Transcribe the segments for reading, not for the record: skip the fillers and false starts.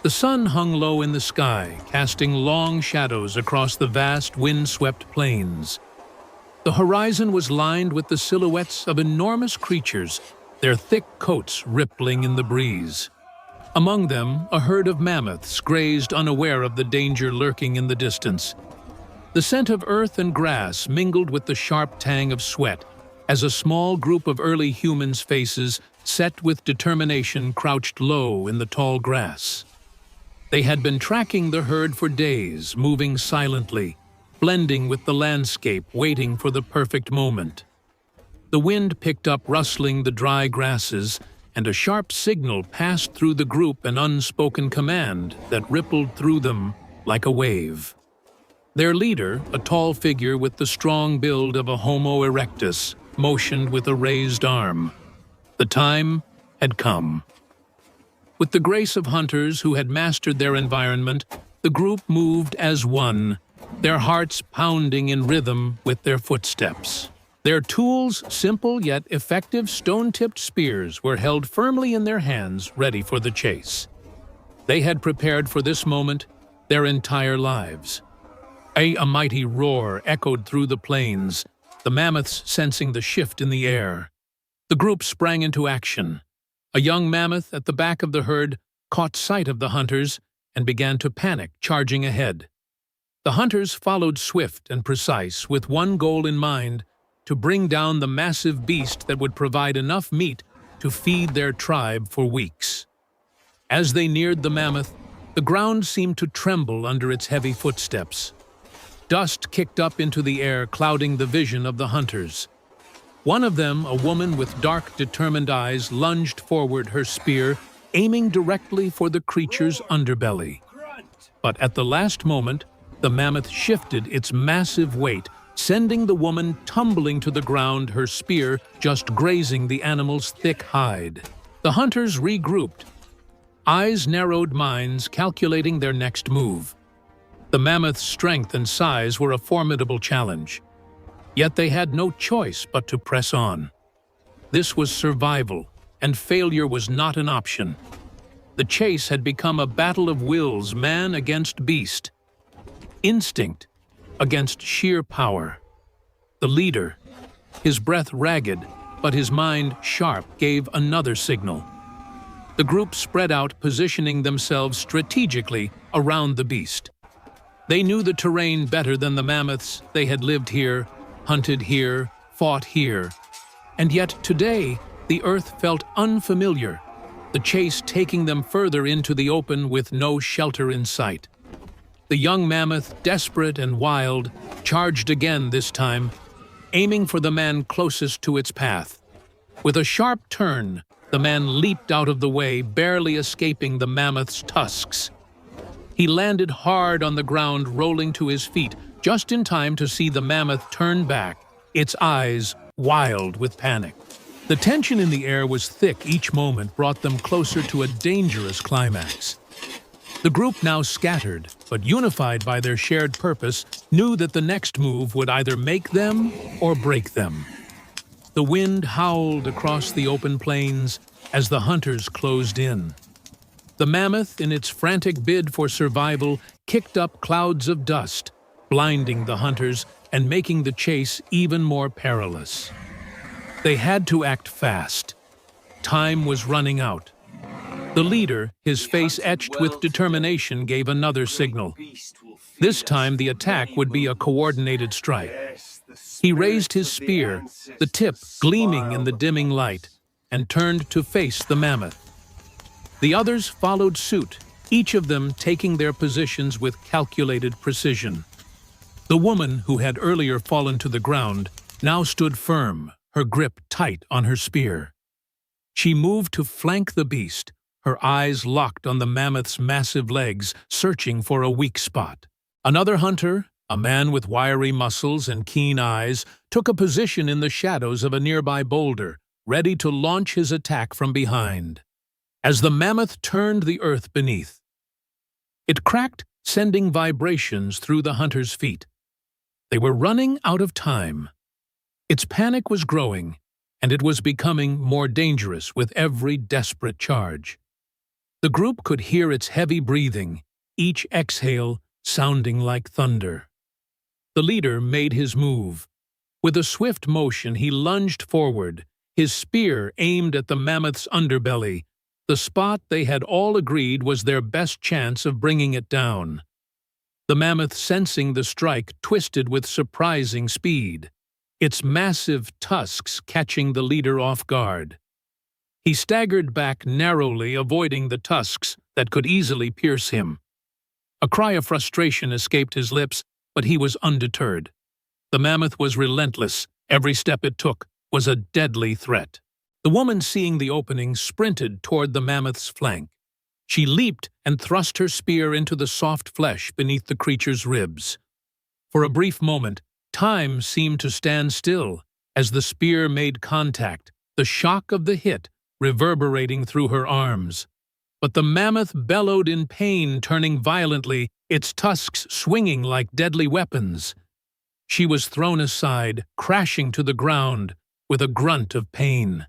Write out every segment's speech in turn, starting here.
The sun hung low in the sky, casting long shadows across the vast wind-swept plains. The horizon was lined with the silhouettes of enormous creatures, their thick coats rippling in the breeze. Among them, a herd of mammoths grazed unaware of the danger lurking in the distance. The scent of earth and grass mingled with the sharp tang of sweat as a small group of early humans' faces, set with determination, crouched low in the tall grass. They had been tracking the herd for days, moving silently, blending with the landscape, waiting for the perfect moment. The wind picked up, rustling the dry grasses, and a sharp signal passed through the group, an unspoken command that rippled through them like a wave. Their leader, a tall figure with the strong build of a Homo erectus, motioned with a raised arm. The time had come. With the grace of hunters who had mastered their environment, the group moved as one, their hearts pounding in rhythm with their footsteps. Their tools, simple yet effective stone-tipped spears, were held firmly in their hands, ready for the chase. They had prepared for this moment their entire lives. A mighty roar echoed through the plains, the mammoths sensing the shift in the air. The group sprang into action. A young mammoth at the back of the herd caught sight of the hunters and began to panic, charging ahead. The hunters followed swift and precise, with one goal in mind: to bring down the massive beast that would provide enough meat to feed their tribe for weeks. As they neared the mammoth, the ground seemed to tremble under its heavy footsteps. Dust kicked up into the air, clouding the vision of the hunters. One of them, a woman with dark, determined eyes, lunged forward, her spear aiming directly for the creature's underbelly. But at the last moment, the mammoth shifted its massive weight, sending the woman tumbling to the ground, her spear just grazing the animal's thick hide. The hunters regrouped, eyes narrowed, minds calculating their next move. The mammoth's strength and size were a formidable challenge. Yet they had no choice but to press on. This was survival, and failure was not an option. The chase had become a battle of wills, man against beast. Instinct against sheer power. The leader, his breath ragged, but his mind sharp, gave another signal. The group spread out, positioning themselves strategically around the beast. They knew the terrain better than the mammoths. They had lived here, hunted here, fought here. And yet today, the earth felt unfamiliar, the chase taking them further into the open with no shelter in sight. The young mammoth, desperate and wild, charged again this time, aiming for the man closest to its path. With a sharp turn, the man leaped out of the way, barely escaping the mammoth's tusks. He landed hard on the ground, rolling to his feet, just in time to see the mammoth turn back, its eyes wild with panic. The tension in the air was thick. Each moment brought them closer to a dangerous climax. The group, now scattered, but unified by their shared purpose, knew that the next move would either make them or break them. The wind howled across the open plains as the hunters closed in. The mammoth, in its frantic bid for survival, kicked up clouds of dust, blinding the hunters and making the chase even more perilous. They had to act fast. Time was running out. The leader, his face etched with determination, gave another signal. This time the attack would be a coordinated strike. He raised his spear, the tip gleaming in the dimming light, and turned to face the mammoth. The others followed suit, each of them taking their positions with calculated precision. The woman, who had earlier fallen to the ground, now stood firm, her grip tight on her spear. She moved to flank the beast, her eyes locked on the mammoth's massive legs, searching for a weak spot. Another hunter, a man with wiry muscles and keen eyes, took a position in the shadows of a nearby boulder, ready to launch his attack from behind. As the mammoth turned the earth beneath, it cracked, sending vibrations through the hunter's feet. They were running out of time. Its panic was growing, and it was becoming more dangerous with every desperate charge. The group could hear its heavy breathing, each exhale sounding like thunder. The leader made his move. With a swift motion, he lunged forward, his spear aimed at the mammoth's underbelly, the spot they had all agreed was their best chance of bringing it down. The mammoth, sensing the strike, twisted with surprising speed, its massive tusks catching the leader off guard. He staggered back narrowly, avoiding the tusks that could easily pierce him. A cry of frustration escaped his lips, but he was undeterred. The mammoth was relentless. Every step it took was a deadly threat. The woman, seeing the opening, sprinted toward the mammoth's flank. She leaped and thrust her spear into the soft flesh beneath the creature's ribs. For a brief moment, time seemed to stand still as the spear made contact, the shock of the hit reverberating through her arms. But the mammoth bellowed in pain, turning violently, its tusks swinging like deadly weapons. She was thrown aside, crashing to the ground with a grunt of pain.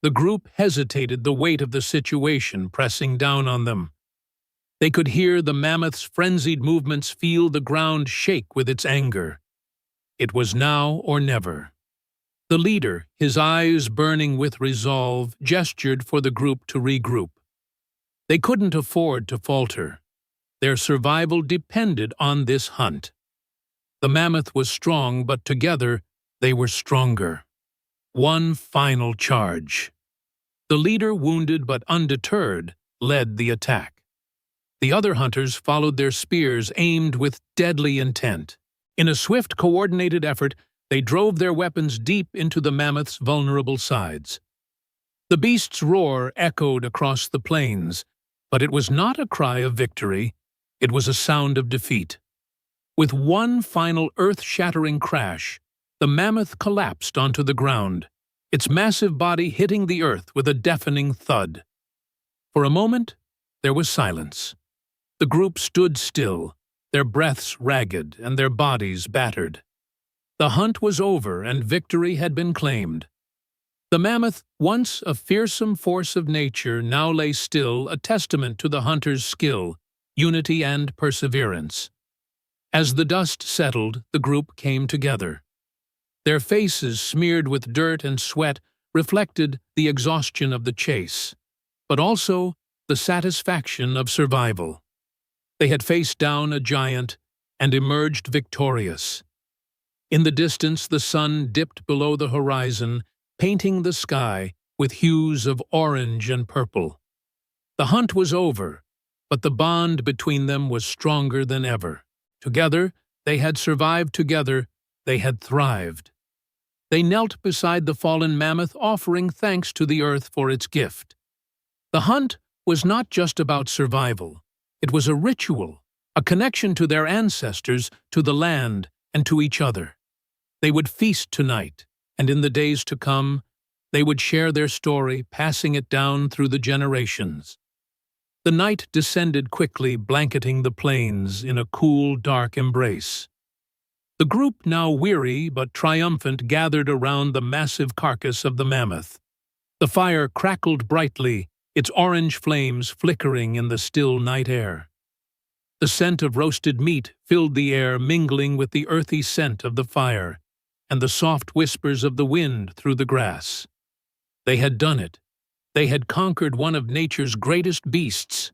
The group hesitated, the weight of the situation pressing down on them. They could hear the mammoth's frenzied movements, feel the ground shake with its anger. It was now or never. The leader, his eyes burning with resolve, gestured for the group to regroup. They couldn't afford to falter. Their survival depended on this hunt. The mammoth was strong, but together they were stronger. One final charge. The leader, wounded but undeterred, led the attack. The other hunters followed, their spears aimed with deadly intent. In a swift, coordinated effort, they drove their weapons deep into the mammoth's vulnerable sides. The beast's roar echoed across the plains, but it was not a cry of victory. It was a sound of defeat. With one final earth-shattering crash, the mammoth collapsed onto the ground, its massive body hitting the earth with a deafening thud. For a moment, there was silence. The group stood still, their breaths ragged and their bodies battered. The hunt was over and victory had been claimed. The mammoth, once a fearsome force of nature, now lay still, a testament to the hunter's skill, unity, and perseverance. As the dust settled, the group came together. Their faces, smeared with dirt and sweat, reflected the exhaustion of the chase, but also the satisfaction of survival. They had faced down a giant and emerged victorious. In the distance, the sun dipped below the horizon, painting the sky with hues of orange and purple. The hunt was over, but the bond between them was stronger than ever. Together, they had survived, together, they had thrived. They knelt beside the fallen mammoth, offering thanks to the earth for its gift. The hunt was not just about survival. It was a ritual, a connection to their ancestors, to the land, and to each other. They would feast tonight, and in the days to come, they would share their story, passing it down through the generations. The night descended quickly, blanketing the plains in a cool, dark embrace. The group, now weary but triumphant, gathered around the massive carcass of the mammoth. The fire crackled brightly, its orange flames flickering in the still night air. The scent of roasted meat filled the air, mingling with the earthy scent of the fire and the soft whispers of the wind through the grass. They had done it. They had conquered one of nature's greatest beasts,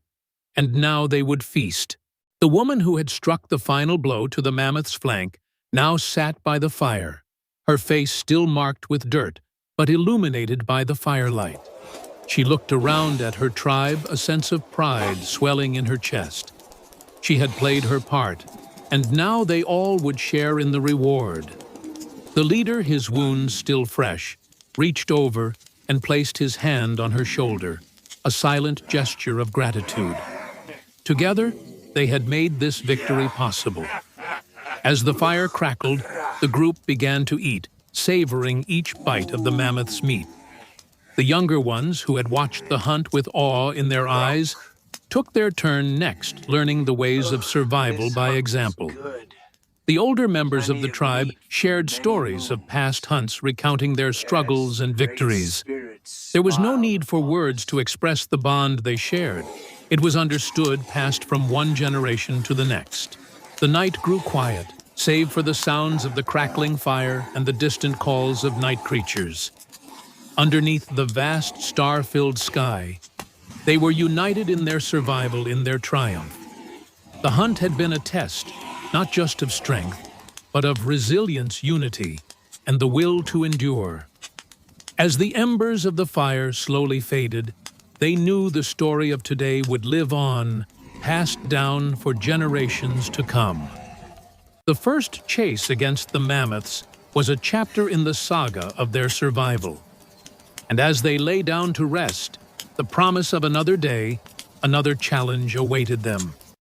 and now they would feast. The woman who had struck the final blow to the mammoth's flank now sat by the fire, her face still marked with dirt, but illuminated by the firelight. She looked around at her tribe, a sense of pride swelling in her chest. She had played her part, and now they all would share in the reward. The leader, his wounds still fresh, reached over and placed his hand on her shoulder, a silent gesture of gratitude. Together, they had made this victory possible. As the fire crackled, the group began to eat, savoring each bite of the mammoth's meat. The younger ones, who had watched the hunt with awe in their eyes, took their turn next, learning the ways of survival by example. The older members of the tribe shared stories of past hunts, recounting their struggles and victories. There was no need for words to express the bond they shared. It was understood, passed from one generation to the next. The night grew quiet, save for the sounds of the crackling fire and the distant calls of night creatures. Underneath the vast star-filled sky, they were united in their survival, in their triumph. The hunt had been a test, not just of strength, but of resilience, unity, and the will to endure. As the embers of the fire slowly faded, they knew the story of today would live on, passed down for generations to come. The first chase against the mammoths was a chapter in the saga of their survival. And as they lay down to rest, the promise of another day, another challenge awaited them.